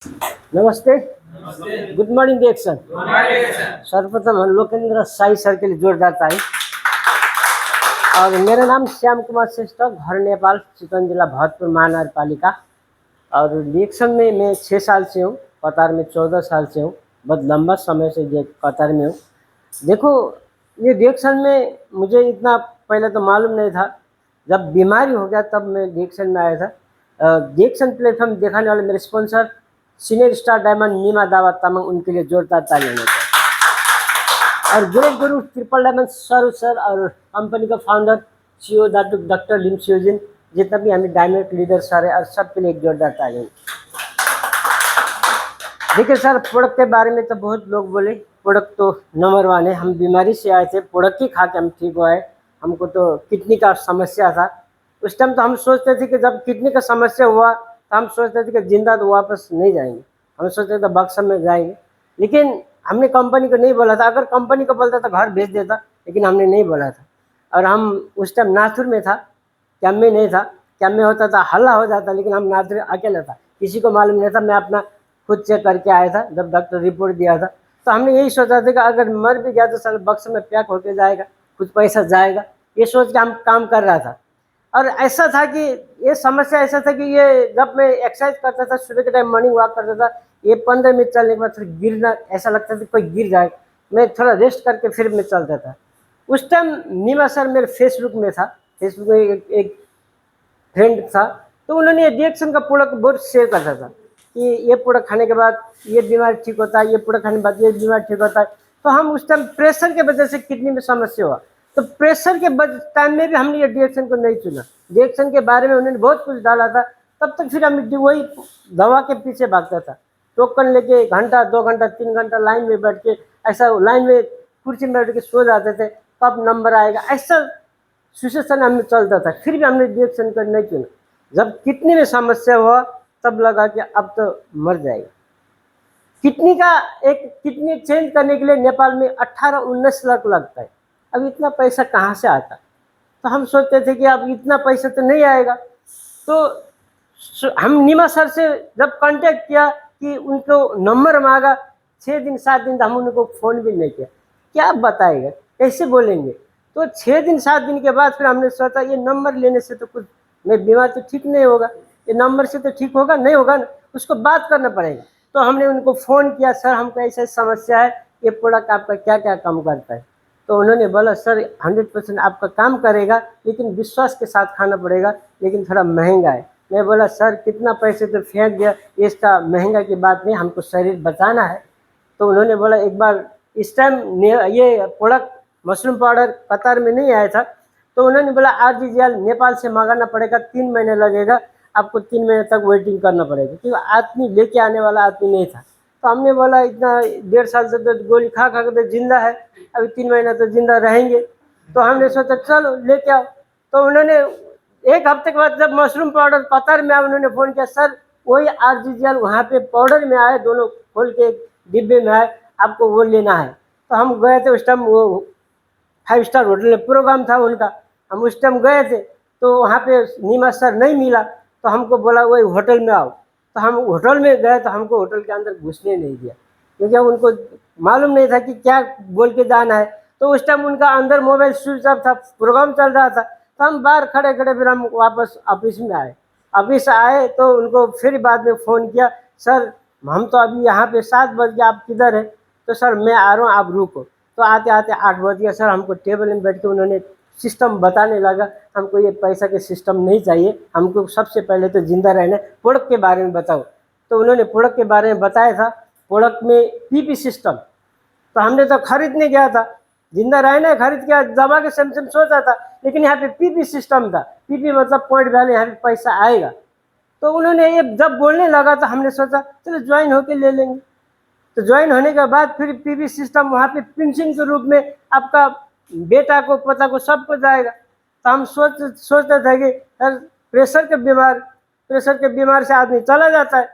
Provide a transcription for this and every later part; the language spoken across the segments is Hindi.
नमस्ते। Good morning reaction. सर्वप्रथम हम लोकेंद्र साई सर के लिए जोरदार ताली। और मेरा नाम श्याम कुमार श्रेष्ठ, घर नेपाल, चितवन जिला, भरतपुर महानगर पालिका। और रिएक्शन में मैं 6 साल से हूँ, कतार में 14 साल से हूँ। बहुत लंबा समय से ये कतार में हूँ। देखो, ये रिएक्शन में मुझे इतना पहले तो मालूम नहीं था। जब बीमारी हो गया तब मैं रिएक्शन में आया था। रिएक्शन प्लेटफॉर्म दिखाने वाले मेरे स्पॉन्सर सीनियर स्टार डायमंड नीमा दावा तमांग, उनके लिए जोरदार ताली होना चाहिए। और ग्रेट गुरु ट्रिपल डायमंड सर और कंपनी का फाउंडर सीईओ डॉक्टर लिम सियोजिन, जितना भी हमें डायमंड लीडर सर है, और सबके लिए एक जोरदार ताली। देखिए सर, प्रोडक्ट के बारे में तो बहुत लोग बोले, प्रोडक्ट तो नंबर 1 है। हम बीमारी से आए थे, प्रोडक्ट ही खा के हम ठीक हुए। हमको तो किडनी का समस्या था। उस टाइम तो हम सोचते थे कि जब किडनी का समस्या हुआ तो हम सोचते थे कि जिंदा तो वापस नहीं जाएंगे, हम सोचते थे बक्सम में जाएंगे। लेकिन हमने कंपनी को नहीं बोला था। अगर कंपनी को बोलता तो घर भेज देता, लेकिन हमने नहीं बोला था। और हम उस टाइम नाथुर में था, कैम्प में नहीं था। कैम्प में होता था हल्ला हो जाता, लेकिन हम नाथुर अकेला था, किसी को मालूम नहीं था। मैं अपना खुद चेक करके आया था। जब डॉक्टर रिपोर्ट दिया था तो हमने यही सोचा था कि अगर मर भी गया तो साल बक्सम में पैक होके जाएगा, कुछ पैसा जाएगा, ये सोच के हम काम कर रहा था। और ऐसा था कि ये समस्या ऐसा था कि ये जब मैं एक्सरसाइज करता था, सुबह के टाइम मॉर्निंग वॉक करता था, ये 15 मिनट चलने के बाद फिर गिरना, ऐसा लगता था कोई गिर जाए। मैं थोड़ा रेस्ट करके फिर मैं चलता था। उस टाइम नीमा सर मेरे फेसबुक में था। फेसबुक में एक फ्रेंड था, तो उन्होंने रिएक्शन का प्रोडक्ट बहुत शेयर करता था कि ये प्रोडक्ट खाने के बाद ये बीमारी ठीक होता है, ये प्रोडक्ट खाने के बाद ये बीमारी ठीक होता है। तो हम उस टाइम प्रेशर के वजह से किडनी में समस्या हुआ, तो प्रेशर के टाइम में भी हमने ये रिएक्शन को नहीं चुना। रिएक्शन के बारे में उन्होंने बहुत कुछ डाला था, तब तक फिर हम वही दवा के पीछे भागता था। टोकन लेके घंटा 2 घंटा 3 घंटा लाइन में बैठ के, ऐसा लाइन में कुर्सी में बैठ के सो जाते थे, कब नंबर आएगा, ऐसा सिचुएशन हमें चलता था। फिर भी हमने रिएक्शन को नहीं चुना। जब किडनी में समस्या हुआ तब लगा कि अब तो मर जाएगा। किडनी चेंज करने के लिए नेपाल में 18-19 लाख लगता है। अब इतना पैसा कहाँ से आता? तो हम सोचते थे कि अब इतना पैसा तो नहीं आएगा। तो हम नीमा सर से जब कांटेक्ट किया कि उनको नंबर मांगा, 6 दिन 7 दिन हम उनको फ़ोन भी नहीं किया। क्या बताएगा, कैसे बोलेंगे? तो 6 दिन 7 दिन के बाद फिर हमने सोचा ये नंबर लेने से तो कुछ, मैं बीमार तो ठीक नहीं होगा, ये नंबर से तो ठीक होगा नहीं होगा ना, उसको बात करना पड़ेगा। तो हमने उनको फ़ोन किया, सर हमको ऐसा समस्या है, ये प्रोडक्ट आपका क्या क्या काम करता है? तो उन्होंने बोला सर 100% आपका काम करेगा, लेकिन विश्वास के साथ खाना पड़ेगा, लेकिन थोड़ा महंगा है। मैं बोला सर कितना पैसे तो फेंक दिया, इसका महंगा की बात नहीं, हमको शरीर बचाना है। तो उन्होंने बोला एक बार, इस टाइम ये प्रोडक्ट मशरूम पाउडर कतार में नहीं आया था, तो उन्होंने बोला RGGL नेपाल से मंगाना पड़ेगा, 3 महीने लगेगा, आपको 3 महीने तक वेटिंग करना पड़ेगा, क्योंकि आदमी लेके आने वाला आदमी नहीं था। तो हमने बोला इतना 1.5 साल से तो गोली खा खा के तो जिंदा है, अभी 3 महीना तो जिंदा रहेंगे। तो हमने सोचा चलो लेके आओ। तो उन्होंने 1 हफ्ते के बाद जब मशरूम पाउडर कतार में आया, उन्होंने फ़ोन किया सर वही RGGL वहाँ पे पाउडर में आए, दोनों खोल के डिब्बे में आए, आपको वो लेना है। तो हम गए थे, उस टाइम वो 5 स्टार होटल में प्रोग्राम था उनका, हम उस टाइम गए थे। तो वहाँ पे नीमा सर नहीं मिला, तो हमको बोला वही होटल में आओ। तो हम होटल में गए, तो हमको होटल के अंदर घुसने नहीं दिया, क्योंकि उनको मालूम नहीं था कि क्या बोल के जाना है। तो उस टाइम उनका अंदर मोबाइल स्विच ऑफ था, प्रोग्राम चल रहा था। तो हम बाहर खड़े खड़े फिर हम वापस ऑफिस में आए। ऑफिस आए तो उनको फिर बाद में फ़ोन किया, सर हम तो अभी यहाँ पे 7 बज गए, आप किधर है? तो सर मैं आ रहा हूँ, आप रुको। तो आते आते 8 बज गया। सर हमको टेबल में बैठ के उन्होंने सिस्टम बताने लगा, हमको ये पैसा के सिस्टम नहीं चाहिए, हमको सबसे पहले तो जिंदा रहना, प्रोडक्ट के बारे में बताओ। तो उन्होंने प्रोडक्ट के बारे में बताया था। प्रोडक्ट में PP सिस्टम, तो हमने तो खरीदने गया था, जिंदा रहना खरीद के दवा के सैमसंग सोचा था, लेकिन यहाँ पे PP सिस्टम था। PP मतलब पॉइंट वैल्यू, यहाँ पे पैसा आएगा। तो उन्होंने ये जब बोलने लगा तो हमने सोचा चलो ज्वाइन होके ले लेंगे। तो ज्वाइन होने के बाद फिर PP सिस्टम वहाँ पे पेंशन के रूप में आपका बेटा को, पता को, सबको जाएगा। तो हम सोचते थे कि सर प्रेशर के बीमार से आदमी चला जाता है,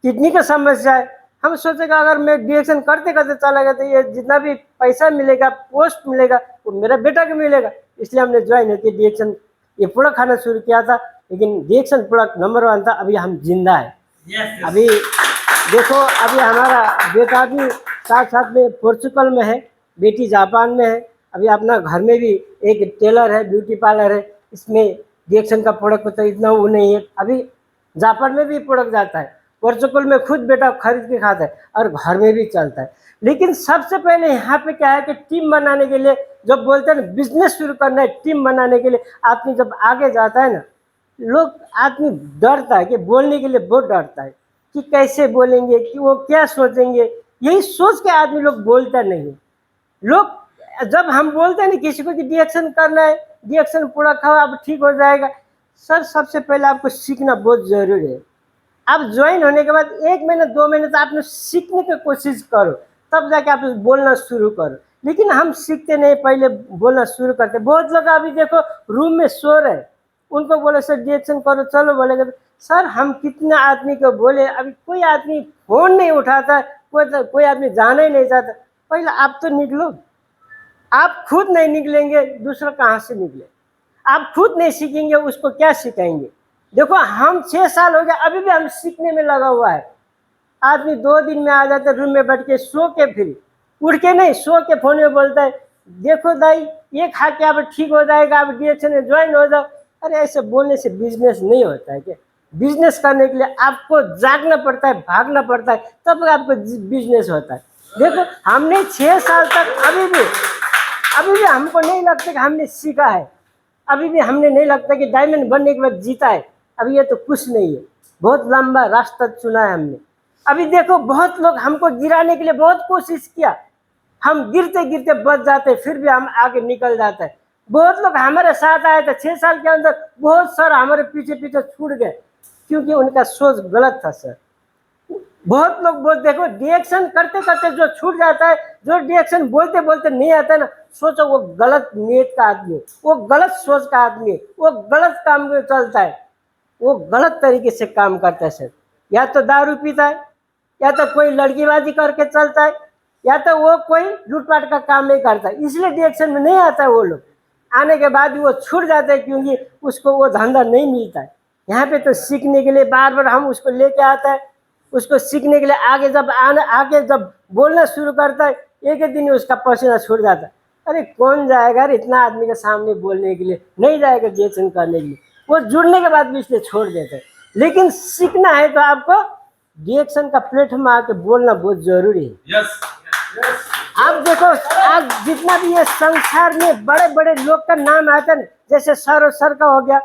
किडनी का समस्या है। हम सोचे कि अगर मैं रिएक्शन करते करते चला गया तो ये जितना भी पैसा मिलेगा, पोस्ट मिलेगा, वो मेरा बेटा को मिलेगा। इसलिए हमने ज्वाइन होकर रिएक्शन ये प्रोडक्ट खाना शुरू किया था। लेकिन रिएक्शन प्रोडक्ट नंबर 1 था। अभी हम जिंदा है। अभी देखो अभी हमारा बेटा भी साथ साथ में पोर्चुगल में है, बेटी जापान में है। अभी अपना घर में भी एक टेलर है, ब्यूटी पार्लर है, इसमें रिएक्शन का प्रोडक्ट तो इतना वो नहीं है। अभी जापान में भी प्रोडक्ट जाता है, पोर्चुगल में खुद बेटा खरीद के खाता है और घर में भी चलता है। लेकिन सबसे पहले यहाँ पे क्या है कि टीम बनाने के लिए, जब बोलते हैं ना बिजनेस शुरू करना है, टीम बनाने के लिए आदमी जब आगे जाता है ना, लोग आदमी डरता है कि बोलने के लिए बहुत डरता है कि कैसे बोलेंगे, कि वो क्या सोचेंगे। यही सोच के आदमी लोग बोलता नहीं है। लोग जब हम बोलते हैं ना किसी को कि रिएक्शन करना है, रिएक्शन पूरा खाओ अब ठीक हो जाएगा, सर सबसे पहले आपको सीखना बहुत जरूरी है। आप ज्वाइन होने के बाद 1 महीने 2 महीने तो आपने सीखने की कोशिश करो, तब जाके आप बोलना शुरू करो। लेकिन हम सीखते नहीं, पहले बोलना शुरू करते। बहुत लोग अभी देखो रूम में सो रहे, उनको बोले सर रिएक्शन करो, चलो बोलेगा सर हम कितने आदमी को बोले, अभी कोई आदमी फोन नहीं उठाता, कोई आदमी जाना ही नहीं चाहता। पहले आप तो निकलो। आप खुद नहीं निकलेंगे दूसरा कहाँ से निकले? आप खुद नहीं सीखेंगे उसको क्या सिखाएंगे? देखो हम 6 साल हो गया, अभी भी हम सीखने में लगा हुआ है। आदमी 2 दिन में आ जाता है, रूम में बैठ के सो के, फिर उठ के नहीं, सो के फोन में बोलता है देखो दाई ये खा के आप ठीक हो जाएगा, आप डिएक्शन में ज्वाइन हो जाओ। अरे ऐसे बोलने से बिजनेस नहीं होता है क्या? बिजनेस करने के लिए आपको जागना पड़ता है, भागना पड़ता है, तब आपको बिजनेस होता है। देखो हमने 6 साल तक अभी भी हमको नहीं लगता कि हमने सीखा है, अभी भी हमने नहीं लगता कि डायमंड बनने के बाद जीता है। अभी ये तो कुछ नहीं है, बहुत लंबा रास्ता चुना है हमने। अभी देखो बहुत लोग हमको गिराने के लिए बहुत कोशिश किया, हम गिरते गिरते बच जाते, फिर भी हम आगे निकल जाते हैं। बहुत लोग हमारे साथ आए थे 6 साल के अंदर, बहुत सारा हमारे पीछे पीछे छूट गए क्योंकि उनका सोच गलत था सर। बहुत लोग बोल देखो रिएक्शन करते करते जो छूट जाता है, जो रिएक्शन बोलते बोलते नहीं आता है ना, सोचो वो गलत नीयत का आदमी है, वो गलत सोच का आदमी है, वो गलत काम में चलता है, वो गलत तरीके से काम करता है सर। या तो दारू पीता है, या तो कोई लड़कीबाजी करके चलता है, या तो वो कोई लूटपाट का काम नहीं करता है, इसलिए रिएक्शन में नहीं आता है। वो लोग आने के बाद भी वो छूट जाते हैं क्योंकि उसको वो धंधा नहीं मिलता है। यहाँ पे तो सीखने के लिए बार बार हम उसको लेके आता है, उसको सीखने के लिए आगे जब बोलना शुरू करता है, एक एक दिन उसका पसीना छूट जाता है। अरे कौन जाएगा अरे इतना आदमी के सामने बोलने के लिए, नहीं जाएगा रिएक्शन करने के लिए, वो जुड़ने के बाद भी इसलिए छोड़ देते हैं। लेकिन सीखना है तो आपको रिएक्शन का प्लेटफॉर्म आके बोलना बहुत जरूरी है। आप देखो आज जितना भी ये संसार में बड़े बड़े लोग का नाम आता है, जैसे सर का हो गया,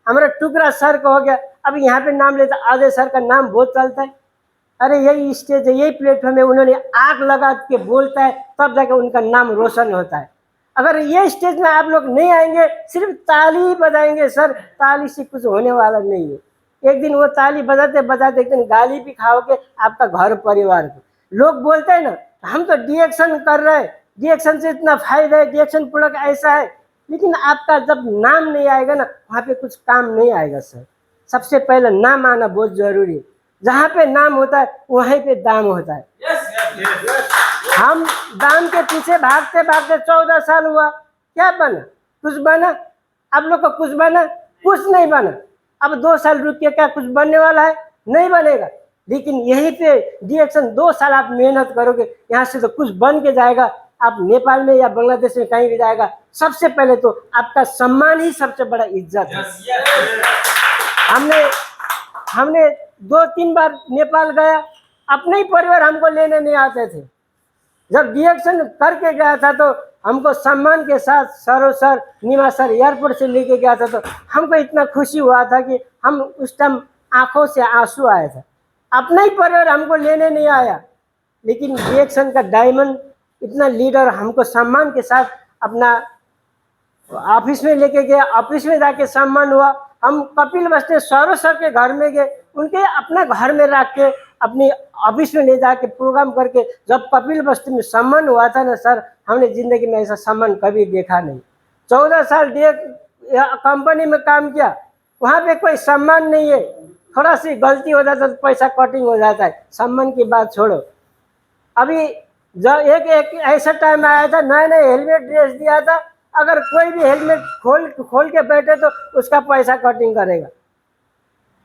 हमारा टुकड़ा सर का हो गया, अब यहाँ पे नाम लेता अजय सर का नाम बहुत चलता है। अरे यही स्टेज है, यही प्लेटफॉर्म है, उन्होंने आग लगा के बोलता है तब जाके उनका नाम रोशन होता है। अगर ये स्टेज में आप लोग नहीं आएंगे, सिर्फ ताली बजाएंगे सर, ताली से कुछ होने वाला नहीं है। एक दिन वो ताली बजाते बजाते एक दिन गाली भी खाओगे आपका घर परिवार को। लोग बोलते हैं ना हम तो रिएक्शन कर रहे हैं, रिएक्शन से इतना फायदा है, रिएक्शन प्रोडक्ट ऐसा है, लेकिन आपका जब नाम नहीं आएगा ना वहाँ पे कुछ काम नहीं आएगा सर। सबसे पहले नाम आना बहुत जरूरी है। जहाँ पे नाम होता है वहीं पे दाम होता है। हम दाम के पीछे भागते भागते 14 साल हुआ, क्या बना? कुछ बना? आप लोग को कुछ बना? कुछ नहीं बना। अब 2 साल रुक के क्या कुछ बनने वाला है? नहीं बनेगा। लेकिन यहीं पे रिएक्शन 2 साल आप मेहनत करोगे, यहाँ से तो कुछ बन के जाएगा। आप नेपाल में या बांग्लादेश में कहीं भी जाएगा, सबसे पहले तो आपका सम्मान ही सबसे बड़ा इज्जत है। हमने 2-3 बार नेपाल गया, अपने ही परिवार हमको लेने नहीं आते थे। जब रिएक्शन करके गया था तो हमको सम्मान के साथ सर नीमा सर एयरपोर्ट से लेके गया था, तो हमको इतना खुशी हुआ था कि हम उस टाइम आंखों से आंसू आया था। अपना ही परिवार हमको लेने नहीं आया, लेकिन रिएक्शन का डायमंड इतना लीडर हमको सम्मान के साथ अपना ऑफिस में लेके गया, ऑफिस में जाके सम्मान हुआ। हम कपिल वस्तु सर के घर में गए, उनके अपना घर में रख के अपनी ऑफिस में ले जाके प्रोग्राम करके जब कपिल वस्तु में सम्मान हुआ था ना सर, हमने जिंदगी में ऐसा सम्मान कभी देखा नहीं। 14 साल कंपनी में काम किया, वहाँ पे कोई सम्मान नहीं है। थोड़ा सी गलती हो जाता तो पैसा कटिंग हो जाता है, सम्मान की बात छोड़ो। अभी जब एक ऐसा टाइम आया था, नया हेलमेट ड्रेस दिया था, अगर कोई भी हेलमेट खोल के बैठे तो उसका पैसा कटिंग करेगा।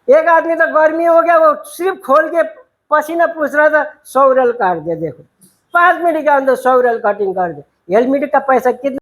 एक आदमी तो गर्मी हो गया, वो सिर्फ खोल के पसीना पूछ रहा था, 100 रियल काट दे, देखो 5 मिनट के अंदर 100 रियल कटिंग कर दे। हेलमेट का पैसा कितना